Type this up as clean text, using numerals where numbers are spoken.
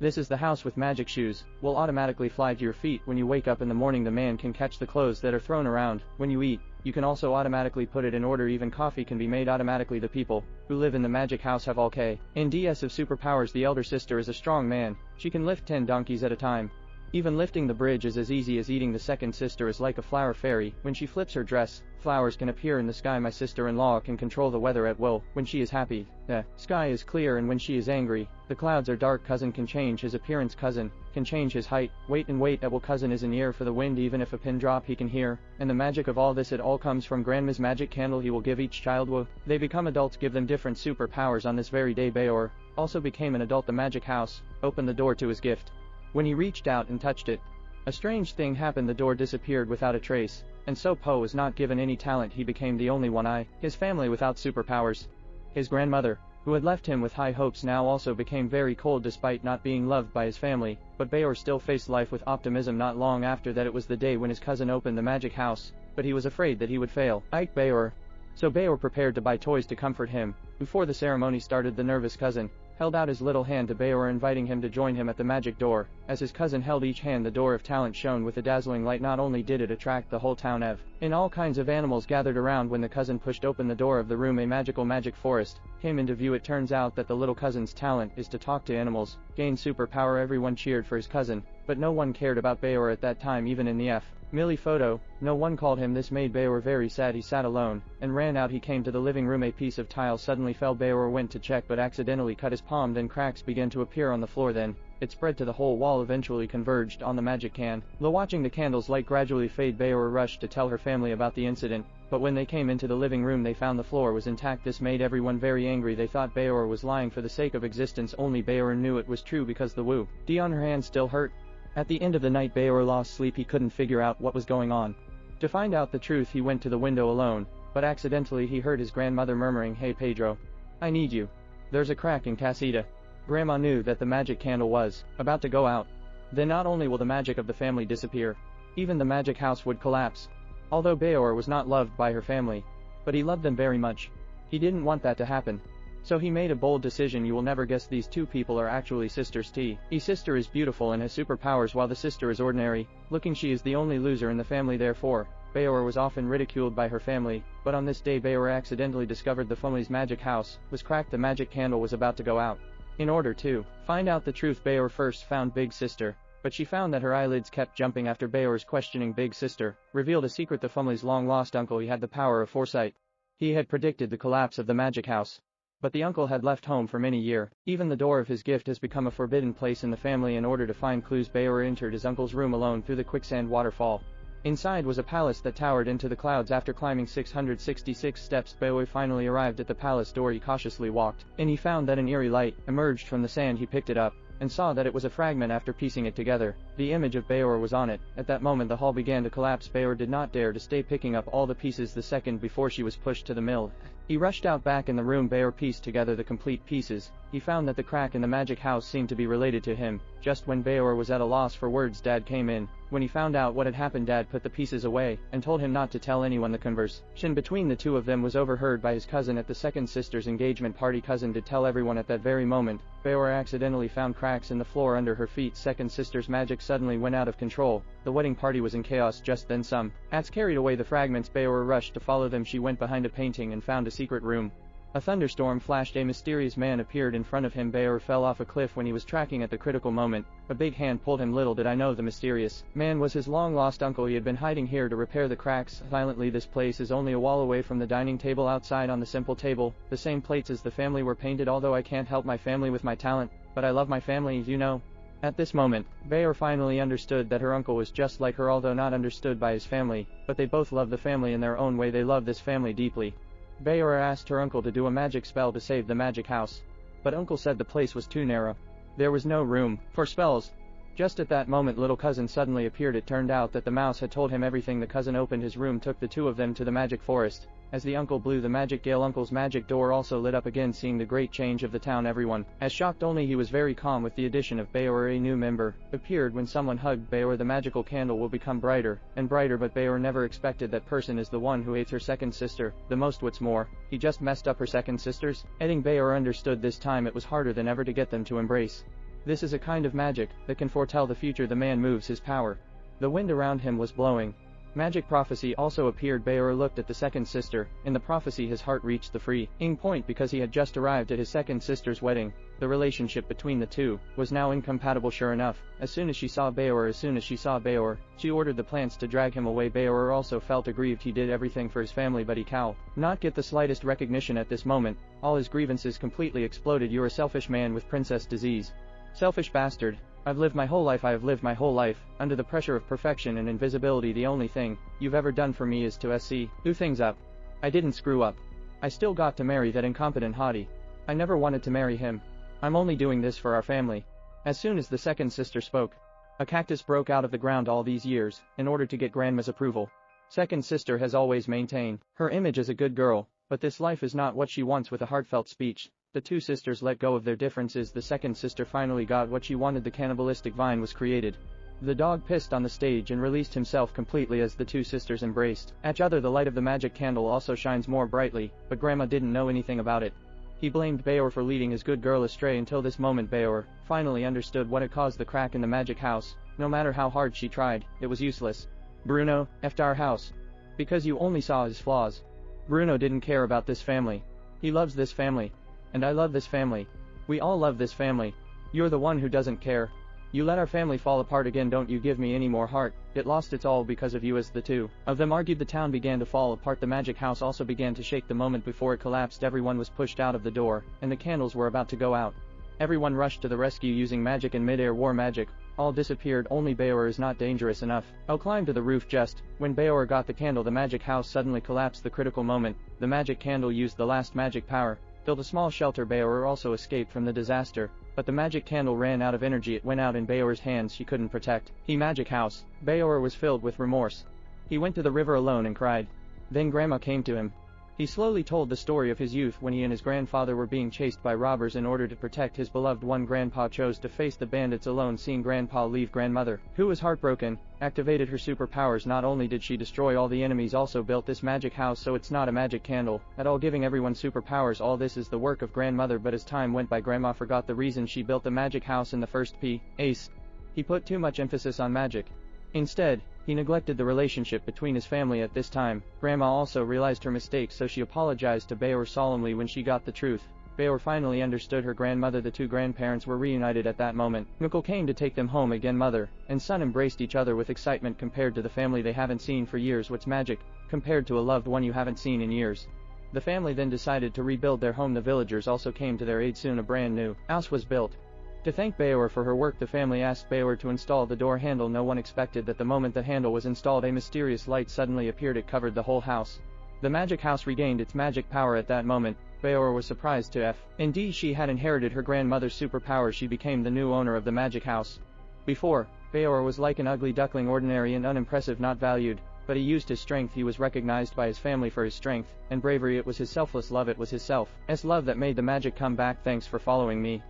This is the house with magic shoes, will automatically fly to your feet when you wake up in the morning. The man can catch the clothes that are thrown around. When you eat, you can also automatically put it in order. Even coffee can be made automatically. The people who live in the magic house have all kinds of superpowers. The elder sister is a strong man. She can lift 10 donkeys at a time. Even lifting the bridge is as easy as eating. The second sister is like a flower fairy. When she flips her dress, flowers can appear in the sky. My sister-in-law can control the weather at will. When she is happy, the sky is clear, and when she is angry, the clouds are dark. Cousin can change his appearance. Cousin can change his height, weight and weight at will. Cousin is an ear for the wind. Even if a pin drop he can hear. And the magic of all this, it all comes from Grandma's magic candle. He will give each child will they become adults, give them different superpowers. On this very day, Bayor also became an adult. The magic house opened the door to his gift. When he reached out and touched it, a strange thing happened. The door disappeared without a trace, and so Poe was not given any talent. He became the only one. His family without superpowers. His grandmother, who had left him with high hopes, now also became very cold despite not being loved by his family. But Bayor still faced life with optimism. Not long after that, it was the day when his cousin opened the magic house, but he was afraid that he would fail. Bayor. So Bayor prepared to buy toys to comfort him. Before the ceremony started, the nervous cousin held out his little hand to Bayor, inviting him to join him at the magic door. As his cousin held each hand, the door of talent shone with a dazzling light. Not only did it attract the whole town and all kinds of animals gathered around. When the cousin pushed open the door of the room, a magic forest came into view. It turns out that the little cousin's talent is to talk to animals, gain superpower. Everyone cheered for his cousin, but no one cared about Bayor at that time. Even in the Millie photo, no one called him. This made Bayor very sad. He sat alone and ran out. He came to the living room. A piece of tile suddenly fell. Bayor went to check but accidentally cut his palm. Then cracks began to appear on the floor. Then it spread to the whole wall, eventually converged on the magic can. Watching the candle's light gradually fade, Bayor rushed to tell her family about the incident. But when they came into the living room, they found the floor was intact. This made everyone very angry. They thought Bayor was lying for the sake of existence. Only Bayor knew it was true because the wound on her hand still hurt. At the end of the night, Bayor lost sleep. He couldn't figure out what was going on. To find out the truth, he went to the window alone, but accidentally he heard his grandmother murmuring, "Hey Pedro, I need you. There's a crack in Casita." Grandma knew that the magic candle was about to go out. Then not only will the magic of the family disappear, even the magic house would collapse. Although Bayor was not loved by her family, but he loved them very much. He didn't want that to happen. So he made a bold decision. You will never guess these two people are actually sisters. His sister is beautiful and has superpowers, while the sister is ordinary looking. She is the only loser in the family. Therefore, Bayor was often ridiculed by her family. But on this day, Bayor accidentally discovered the family's magic house was cracked. The magic candle was about to go out. In order to find out the truth, Bayor first found Big Sister, but she found that her eyelids kept jumping after Bayor's questioning. Big Sister revealed a secret. The family's long-lost uncle, he had the power of foresight. He had predicted the collapse of the magic house. But the uncle had left home for many years. Even the door of his gift has become a forbidden place in the family. In order to find clues, Bayor entered his uncle's room alone through the quicksand waterfall. Inside was a palace that towered into the clouds. After climbing 666 steps, Bayor finally arrived at the palace door. He cautiously walked, and he found that an eerie light emerged from the sand. He picked it up and saw that it was a fragment. After piecing it together, the image of Bayor was on it. At that moment, the hall began to collapse. Bayor did not dare to stay, picking up all the pieces the second before she was pushed to the mill. He rushed out back in the room. Bayor pieced together the complete pieces. He found that the crack in the magic house seemed to be related to him. Just when Bayor was at a loss for words, Dad came in. When he found out what had happened, Dad put the pieces away and told him not to tell anyone. The conversation between the two of them was overheard by his cousin at the second sister's engagement party. Cousin did tell everyone. At that very moment, Bayor accidentally found cracks in the floor under her feet. Second sister's magic suddenly went out of control. The wedding party was in chaos. Just then some ants carried away the fragments. Bayor rushed to follow them. She went behind a painting and found a secret room. A thunderstorm flashed. A mysterious man appeared in front of him. Bayor fell off a cliff when he was tracking at the critical moment. A big hand pulled him. Little did I know the mysterious man was his long-lost uncle. He had been hiding here to repair the cracks silently. This place is only a wall away from the dining table. Outside on the simple table, the same plates as the family were painted. Although I can't help my family with my talent, but I love my family, you know. At this moment, Bayor finally understood that her uncle was just like her, although not understood by his family, but they both love the family in their own way. They love this family deeply. Bayor asked her uncle to do a magic spell to save the magic house, but uncle said the place was too narrow. There was no room for spells. Just at that moment, little cousin suddenly appeared. It turned out that the mouse had told him everything. The cousin opened his room, took the two of them to the magic forest. As the uncle blew the magic gale, uncle's magic door also lit up again. Seeing the great change of the town, everyone as shocked. Only he was very calm. With the addition of Bayor, a new member appeared. When someone hugged Bayor, the magical candle will become brighter and brighter. But Bayor never expected that person is the one who hates her second sister the most. What's more, he just messed up her second sisters. Bayor understood this time it was harder than ever to get them to embrace This is a kind of magic that can foretell the future. The man moves his power. The wind around him was blowing. Magic prophecy also appeared. Beor looked at the second sister. In the prophecy his heart reached the freeing point because he had just arrived at his second sister's wedding. The relationship between the two was now incompatible. Sure enough, as soon as she saw Beor, she ordered the plants to drag him away. Beor also felt aggrieved. He did everything for his family, but he could not get the slightest recognition at this moment. All his grievances completely exploded. You're a selfish man with princess disease. Selfish bastard. I have lived my whole life, under the pressure of perfection and invisibility. The only thing you've ever done for me is to do things up. I didn't screw up. I still got to marry that incompetent hottie. I never wanted to marry him. I'm only doing this for our family. As soon as the second sister spoke, a cactus broke out of the ground. All these years, in order to get grandma's approval, second sister has always maintained her image as a good girl, but this life is not what she wants. With a heartfelt speech, the two sisters let go of their differences. The second sister finally got what she wanted. The cannibalistic vine was created. The dog pissed on the stage and released himself completely as the two sisters embraced each other. The light of the magic candle also shines more brightly, but Grandma didn't know anything about it. He blamed Beor for leading his good girl astray. Until this moment Beor finally understood what had caused the crack in the magic house. No matter how hard she tried, it was useless. Bruno effed our house. Because you only saw his flaws. Bruno didn't care about this family. He loves this family. And I love this family. We all love this family. You're the one who doesn't care. You let our family fall apart again. Don't you give me any more heart. It lost its all because of you. As the two of them argued, the town began to fall apart. The magic house also began to shake. The moment before it collapsed, everyone was pushed out of the door, and the candles were about to go out. Everyone rushed to the rescue using magic and mid-air war magic. All disappeared. Only Beor is not dangerous enough. I'll climb to the roof. Just when Beor got the candle, the magic house suddenly collapsed. The critical moment, the magic candle used the last magic power, built a small shelter. Beor also escaped from the disaster, but the magic candle ran out of energy. It went out in Beor's hands. She couldn't protect the magic house. Beor was filled with remorse. He went to the river alone and cried. Then Grandma came to him. He slowly told the story of his youth when he and his grandfather were being chased by robbers. In order to protect his beloved one, Grandpa chose to face the bandits alone. Seeing Grandpa leave, grandmother, who was heartbroken, activated her superpowers. Not only did she destroy all the enemies, also built this magic house. So it's not a magic candle at all, giving everyone superpowers. All this is the work of grandmother, but as time went by, Grandma forgot the reason she built the magic house in the first place. He put too much emphasis on magic. Instead, he neglected the relationship between his family. At this time, Grandma also realized her mistake, so she apologized to Beor solemnly. When she got the truth, Beor finally understood her grandmother. The two grandparents were reunited at that moment. Uncle came to take them home again. Mother and son embraced each other with excitement. Compared to the family they haven't seen for years, what's magic compared to a loved one you haven't seen in years? The family then decided to rebuild their home. The villagers also came to their aid. Soon a brand new house was built. To thank Beor for her work, the family asked Beor to install the door handle. No one expected that the moment the handle was installed, a mysterious light suddenly appeared. It covered the whole house. The magic house regained its magic power. At that moment, Beor was surprised to indeed she had inherited her grandmother's superpowers. She became the new owner of the magic house. Before, Beor was like an ugly duckling, ordinary and unimpressive, not valued. But he used his strength. He was recognized by his family for his strength and bravery. It was his selfless love. It was his selfless love that made the magic come back. Thanks for following me.